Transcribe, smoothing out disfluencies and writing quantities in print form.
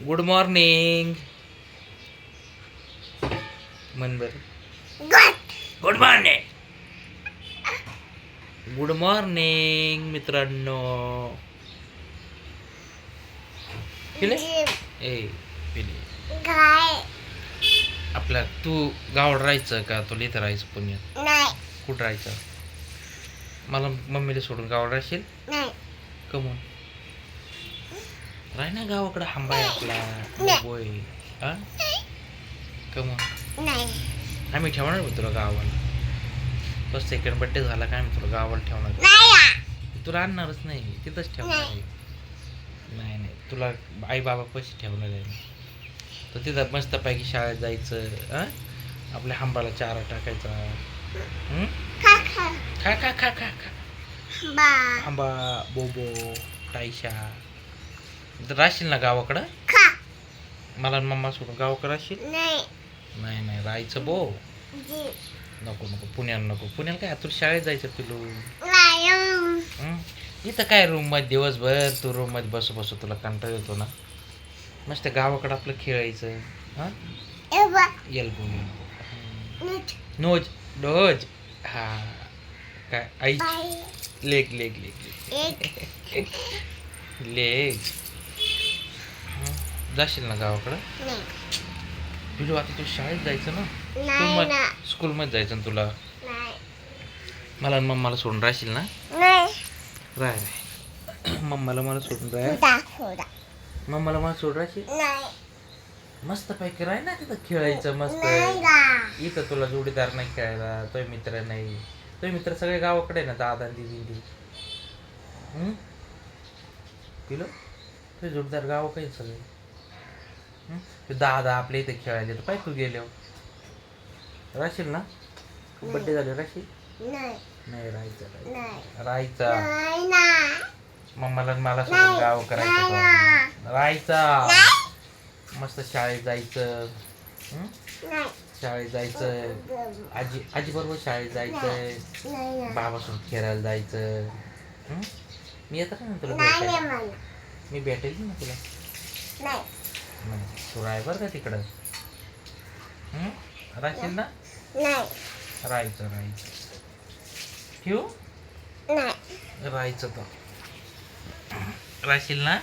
Good morning म्हण बर. Good morning. Good morning मित्रांनो. पिले ए पिले. आपल्या तू गावाला राहायचं का तुला इथं राहायचं पुण्यात? कुठं राहायचं? मला मम्मीला सोडून गावाला राहशील? कमून राह ना गावाकडे. हांबा आहे आपला बोय. हा कमून आम्ही ठेवणार तुला गावाला. बस सेकंड बड्डे झाला काय आम्ही तुला गावाला ठेवणार. तुला आणणारच नाही, तिथंच ठेवणार आहे. नाही नाही, तुला आई बाबा पैसे ठेवणार आहे. तर तिथं मस्तपैकी शाळेत जायचं. आपल्या हांबाला चारा टाकायचा. खा खा खा खा खा हांबा बोबो टायशा. तर राहशील ना गावाकडं? मला मम्मा सोडून गावाकडं राहशील? नाही नाही राहायचं बो. नको नको पुण्याला नको. पुण्याला काय तुला शाळेत जायचं पिलू. इथं काय रूम मध्ये दिवसभर तू रूम मध्ये बसू बसू तुला कंटाळ येतो ना. मस्त गावाकडं आपलं खेळायचं. Elbow nose dose. हा काय आई लेग लेग लेग लेग. जाशील ना गावाकडं? पिलू आता तू शाळेत जायचं ना. स्कूल मध्ये जायचं ना तुला. मला मम्माला सोडून राहशील ना? राय मम्माला मला सोडून राह. मम्माला मला सोडून राहशील? मस्त पैकी राह ना तिथं खेळायचं मस्त. इथं तुला जोडीदार नाही खेळायला, तो मित्र नाही. तो मित्र सगळे गावाकडे ना, दादा दिदी. पिलो तुझे जोडीदार गावाकडे सगळे. दादा आपल्या इथे खेळायला तर पाहिजे. तू गेल्यावर राहशील ना? बड्डे झाले राहशील? नाही राहायचं राहायचं. मम्माला मला सोडून गाव करायचं. राहायचं मस्त. शाळेत जायचं. शाळेत जायचं. आजी बरोबर शाळेत जायचं. बाबासोबत खेळायला जायचं. मी येतं का ना तुला भेटायला? मी भेटेल ना तुला. नाही तू राय बरं का तिकडं. राहशील ना? राहायचं राहायचं. ठेवू? राहायचं तर राहशील ना?